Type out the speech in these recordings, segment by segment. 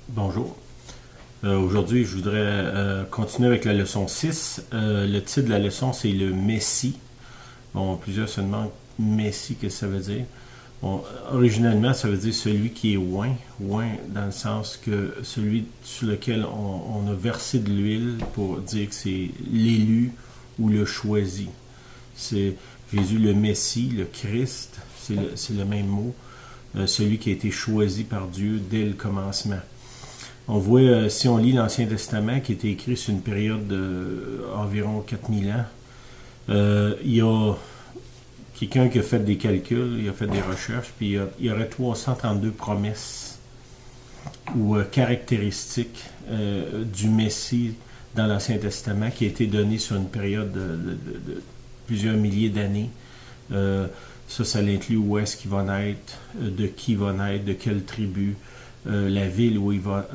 Bonjour. Aujourd'hui, je voudrais continuer avec la leçon 6. Le titre de la leçon, c'est le Messie. Bon, plusieurs se demandent Messie, qu'est-ce que ça veut dire? Bon, originellement, ça veut dire celui qui est oint. Oint dans le sens que celui sur lequel on a versé de l'huile pour dire que c'est l'élu ou le choisi. C'est Jésus le Messie, le Christ, c'est le même mot. Celui qui a été choisi par Dieu dès le commencement. On voit, si on lit l'Ancien Testament, qui a été écrit sur une période d'environ 4000 ans, il y a quelqu'un qui a fait des calculs, il a fait des recherches, puis il y aurait 332 promesses ou caractéristiques du Messie dans l'Ancien Testament qui a été donné sur une période de plusieurs milliers d'années. Ça l'inclut où est-ce qu'il va naître, de qui il va naître, de quelle tribu, la ville où il va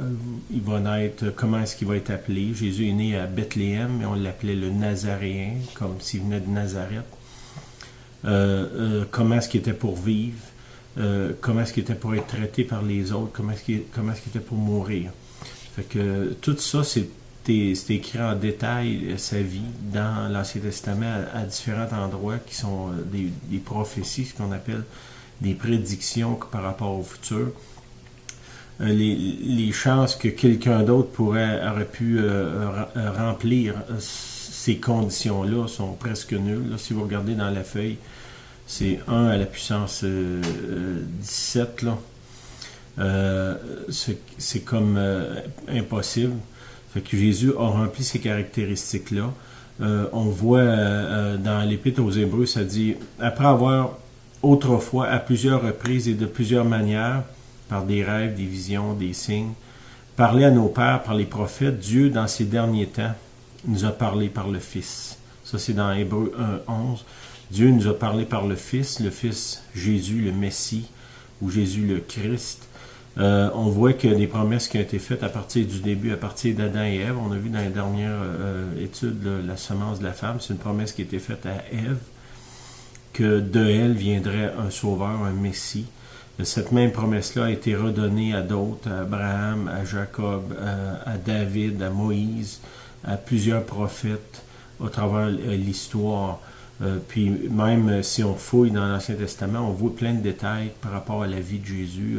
naître, comment est-ce qu'il va être appelé. Jésus est né à Bethléem, mais on l'appelait le Nazaréen, comme s'il venait de Nazareth. Comment est-ce qu'il était pour vivre, comment est-ce qu'il était pour être traité par les autres, comment est-ce qu'il était pour mourir. Fait que tout ça, c'est écrit en détail sa vie dans l'Ancien Testament à différents endroits qui sont des prophéties, ce qu'on appelle des prédictions par rapport au futur. Les chances que quelqu'un d'autre aurait pu remplir ces conditions-là sont presque nulles. Là, si vous regardez dans la feuille, c'est 1 à la puissance 17. Là. C'est comme impossible. Fait que Jésus a rempli ces caractéristiques-là. On voit dans l'Épître aux Hébreux, ça dit « Après avoir autrefois, à plusieurs reprises et de plusieurs manières, par des rêves, des visions, des signes, parlé à nos pères par les prophètes, Dieu, dans ces derniers temps, nous a parlé par le Fils. » Ça, c'est dans Hébreux 1:11. Dieu nous a parlé par le Fils Jésus, le Messie, ou Jésus le Christ. On voit que des promesses qui ont été faites à partir du début, à partir d'Adam et Ève. On a vu dans les dernières études la semence de la femme. C'est une promesse qui a été faite à Ève, que de elle viendrait un sauveur, un Messie. Cette même promesse-là a été redonnée à d'autres, à Abraham, à Jacob, à David, à Moïse, à plusieurs prophètes au travers l'histoire. Puis même si on fouille dans l'Ancien Testament, on voit plein de détails par rapport à la vie de Jésus,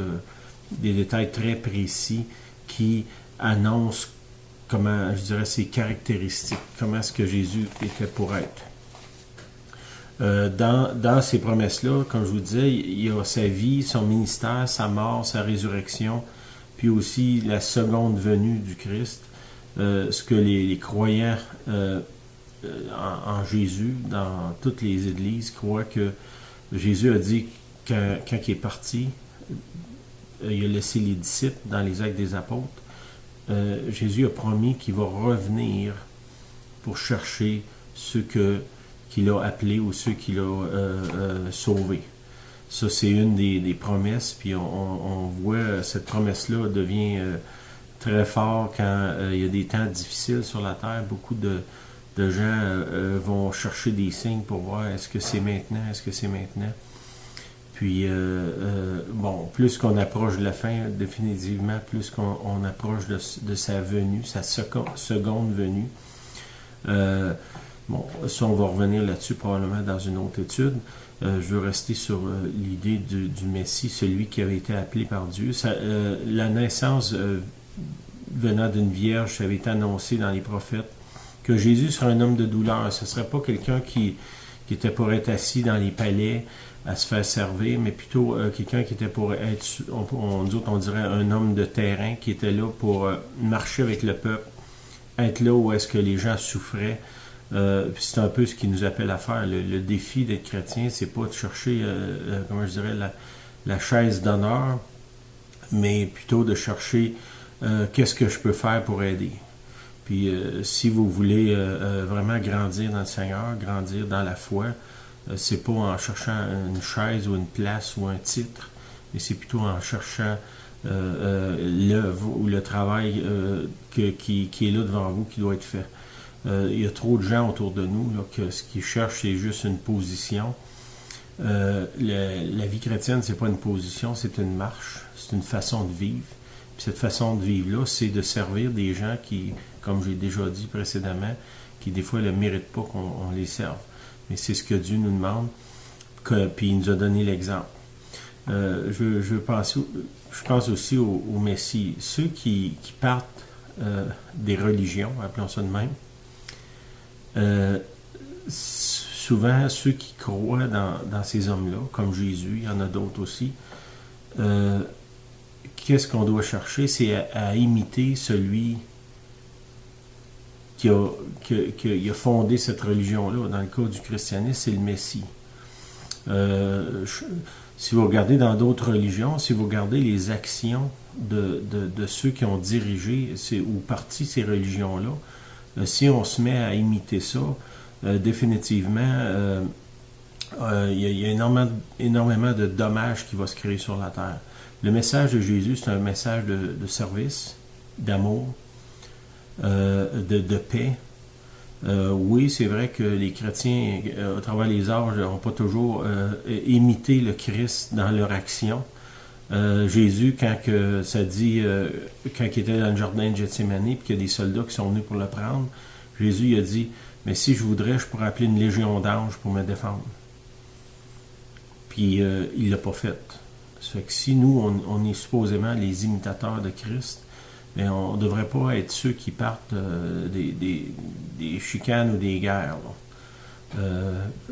des détails très précis qui annoncent comment, je dirais, ses caractéristiques, comment est-ce que Jésus était pour être. Dans ces promesses-là, comme je vous disais, il y a sa vie, son ministère, sa mort, sa résurrection, puis aussi la seconde venue du Christ, ce que les croyants en Jésus, dans toutes les églises, croient que Jésus a dit quand il est parti, il a laissé les disciples dans les actes des apôtres, Jésus a promis qu'il va revenir pour chercher ceux qu'il a appelés ou ceux qu'il a sauvés. Ça, c'est une des promesses, puis on voit cette promesse-là devient très fort quand il y a des temps difficiles sur la terre. Beaucoup de gens vont chercher des signes pour voir est-ce que c'est maintenant, est-ce que c'est maintenant. Puis, bon, plus qu'on approche de la fin, définitivement, plus qu'on approche de sa venue, sa seconde venue. Bon, ça, on va revenir là-dessus probablement dans une autre étude. Je veux rester sur l'idée du Messie, celui qui avait été appelé par Dieu. La naissance venant d'une vierge, ça avait été annoncé dans les prophètes, que Jésus serait un homme de douleur. Ce ne serait pas quelqu'un qui était pour être assis dans les palais à se faire servir, mais plutôt quelqu'un qui était pour être, nous autres on dirait un homme de terrain, qui était là pour marcher avec le peuple, être là où est-ce que les gens souffraient. C'est un peu ce qui nous appelle à faire. Le défi d'être chrétien, c'est pas de chercher, comment je dirais, la chaise d'honneur, mais plutôt de chercher qu'est-ce que je peux faire pour aider. Puis si vous voulez vraiment grandir dans le Seigneur, grandir dans la foi, c'est pas en cherchant une chaise ou une place ou un titre, mais c'est plutôt en cherchant l'œuvre ou le travail qui est là devant vous, qui doit être fait. Il y a trop de gens autour de nous là, que ce qu'ils cherchent, c'est juste une position. La vie chrétienne, c'est pas une position, c'est une marche, c'est une façon de vivre. Puis cette façon de vivre-là, c'est de servir des gens qui, comme j'ai déjà dit précédemment, qui des fois ne méritent pas qu'on les serve. Mais c'est ce que Dieu nous demande, puis il nous a donné l'exemple. Je pense aussi au Messie. Ceux qui partent des religions, appelons ça de même, souvent ceux qui croient dans ces hommes-là, comme Jésus, il y en a d'autres aussi, qu'est-ce qu'on doit chercher? C'est à imiter celui qui a fondé cette religion-là. Dans le cas du christianisme, c'est le Messie. Si vous regardez dans d'autres religions, si vous regardez les actions de ceux qui ont dirigé ou parti ces religions-là, si on se met à imiter ça, définitivement, il y a énormément de dommages qui vont se créer sur la terre. Le message de Jésus, c'est un message de service, d'amour, de paix. Oui, c'est vrai que les chrétiens, à travers les âges, n'ont pas toujours imité le Christ dans leur action. Jésus, quand il était dans le jardin de Gethsémani, puis qu'il y a des soldats qui sont venus pour le prendre, Jésus a dit, mais si je voudrais, je pourrais appeler une légion d'anges pour me défendre. Puis il ne l'a pas fait. Ça fait que si nous, on est supposément les imitateurs de Christ, mais on ne devrait pas être ceux qui partent des chicanes ou des guerres.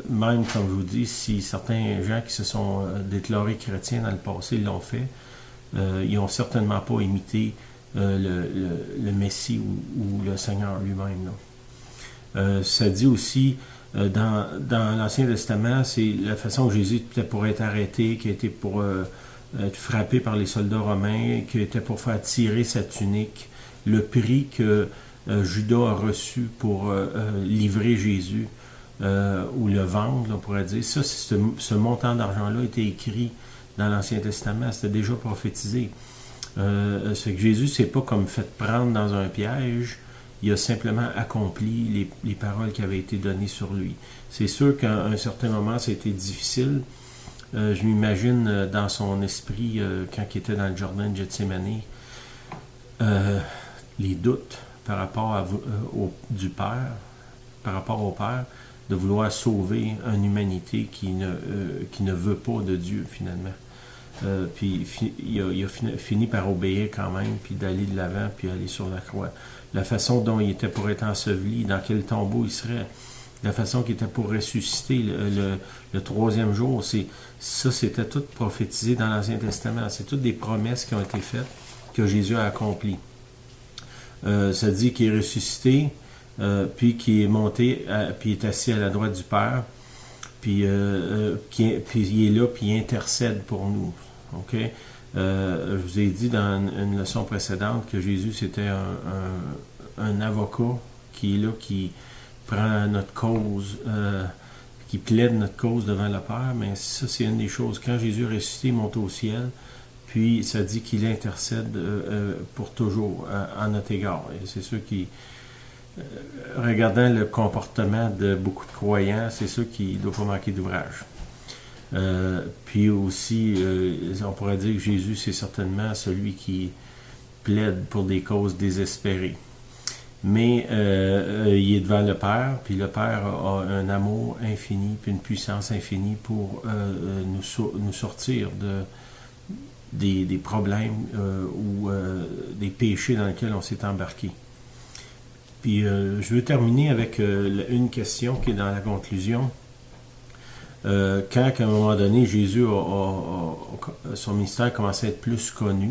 Même, comme je vous dis, si certains gens qui se sont déclarés chrétiens dans le passé l'ont fait, ils n'ont certainement pas imité le Messie ou le Seigneur lui-même. Ça dit aussi, dans l'Ancien Testament, c'est la façon que Jésus était pour être arrêté, qui a été pour être frappé par les soldats romains, qui était pour faire tirer sa tunique, le prix que Judas a reçu pour livrer Jésus, ou le vendre, on pourrait dire. Ça, ce montant d'argent-là a été écrit dans l'Ancien Testament, c'était déjà prophétisé. C'est que Jésus s'est pas comme fait prendre dans un piège, il a simplement accompli les paroles qui avaient été données sur lui. C'est sûr qu'à un certain moment, ça a été difficile. Je m'imagine dans son esprit, quand il était dans le jardin de Gethsémani, les doutes par rapport du Père, par rapport au Père, de vouloir sauver une humanité qui ne veut pas de Dieu, finalement. Puis il a fini par obéir quand même, puis d'aller de l'avant, puis aller sur la croix. La façon dont il était pour être enseveli, dans quel tombeau il serait, la façon qu'il était pour ressusciter le troisième jour, c'était tout prophétisé dans l'Ancien Testament. C'est toutes des promesses qui ont été faites, que Jésus a accomplies. Ça dit qu'il est ressuscité, puis qu'il est monté, puis il est assis à la droite du Père, puis il est là, puis il intercède pour nous. OK? Je vous ai dit dans une leçon précédente que Jésus, c'était un avocat qui est là, qui prend notre cause, qui plaide notre cause devant le Père, mais ça, c'est une des choses. Quand Jésus est ressuscité, il monte au ciel, puis ça dit qu'il intercède pour toujours en notre égard. Et c'est sûr qu'il regardant le comportement de beaucoup de croyants, c'est sûr qu'il ne doit pas manquer d'ouvrage. Puis aussi, on pourrait dire que Jésus, c'est certainement celui qui plaide pour des causes désespérées. Mais il est devant le Père, puis le Père a un amour infini, puis une puissance infinie pour nous sortir des problèmes ou des péchés dans lesquels on s'est embarqué. Puis je veux terminer avec une question qui est dans la conclusion. Quand, à un moment donné, Jésus son ministère commençait à être plus connu,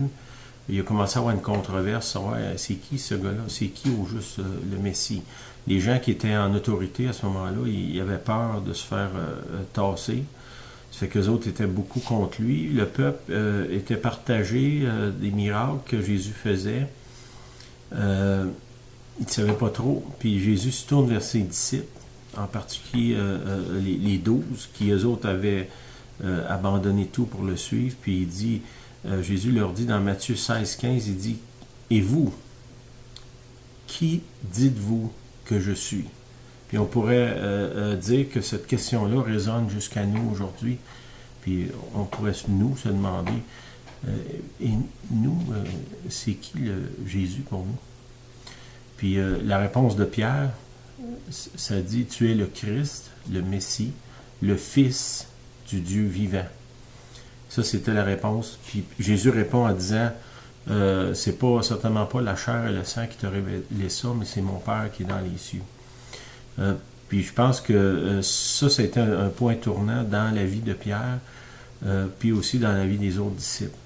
il a commencé à avoir une controverse. Ouais, c'est qui ce gars-là? C'est qui au juste le Messie? Les gens qui étaient en autorité à ce moment-là, ils avaient peur de se faire tasser. Ça fait qu'eux autres étaient beaucoup contre lui. Le peuple était partagé des miracles que Jésus faisait. Il ne savait pas trop. Puis Jésus se tourne vers ses disciples, en particulier les 12, qui eux autres avaient abandonné tout pour le suivre. Puis il dit, Jésus leur dit dans Matthieu 16-15, il dit, « Et vous, qui dites-vous que je suis? » Puis on pourrait dire que cette question-là résonne jusqu'à nous aujourd'hui. Puis on pourrait nous se demander, Et nous, c'est qui le Jésus pour nous? Puis la réponse de Pierre, ça dit, tu es le Christ, le Messie, le Fils du Dieu vivant. Ça, c'était la réponse. Puis Jésus répond en disant, c'est pas certainement pas la chair et le sang qui t'a révélé ça, mais c'est mon Père qui est dans les cieux. Puis je pense que ça a été un point tournant dans la vie de Pierre, puis aussi dans la vie des autres disciples.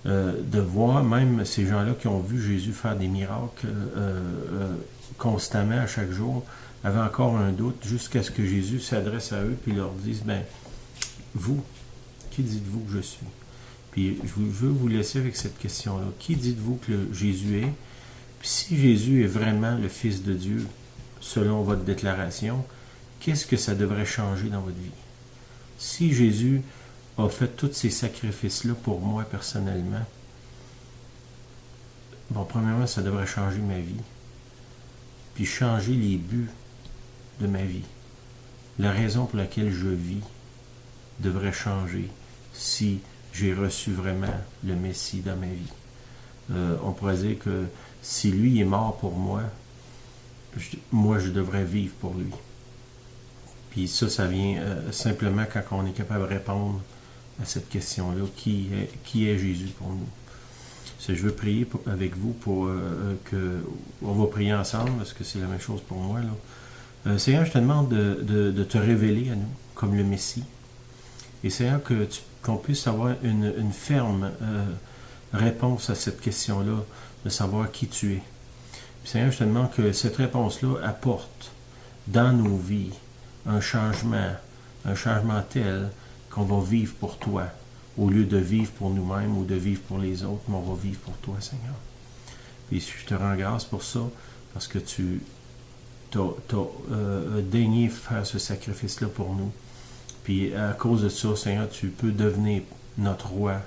De voir même ces gens-là qui ont vu Jésus faire des miracles constamment à chaque jour, avaient encore un doute jusqu'à ce que Jésus s'adresse à eux puis leur dise, ben, vous, qui dites-vous que je suis? Puis je veux vous laisser avec cette question-là. Qui dites-vous que Jésus est? Puis si Jésus est vraiment le Fils de Dieu, selon votre déclaration, qu'est-ce que ça devrait changer dans votre vie? Si Jésus a fait tous ces sacrifices-là pour moi personnellement, bon, premièrement, ça devrait changer ma vie. Puis changer les buts de ma vie. La raison pour laquelle je vis devrait changer si j'ai reçu vraiment le Messie dans ma vie. On pourrait dire que si lui est mort pour moi, moi je devrais vivre pour lui. Puis ça vient simplement quand on est capable de répondre à cette question-là, qui est Jésus pour nous. Je veux prier avec vous pour on va prier ensemble, parce que c'est la même chose pour moi, là. Seigneur, je te demande de te révéler à nous comme le Messie. Et Seigneur, qu'on puisse avoir une ferme réponse à cette question-là, de savoir qui tu es. Puis, Seigneur, je te demande que cette réponse-là apporte dans nos vies un changement tel qu'on va vivre pour toi, au lieu de vivre pour nous-mêmes ou de vivre pour les autres, mais on va vivre pour toi, Seigneur. Puis je te rends grâce pour ça, parce que tu as daigné faire ce sacrifice-là pour nous. Puis à cause de ça, Seigneur, tu peux devenir notre roi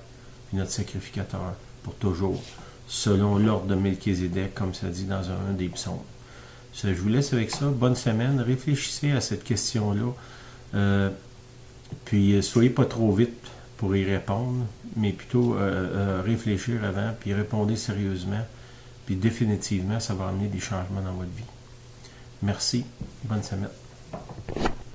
et notre sacrificateur pour toujours, selon l'ordre de Melchizedek, comme ça dit dans un des psaumes. Je vous laisse avec ça. Bonne semaine. Réfléchissez à cette question-là. Puis soyez pas trop vite pour y répondre, mais plutôt réfléchir avant, puis répondez sérieusement. Puis définitivement, ça va amener des changements dans votre vie. Merci. Bonne semaine.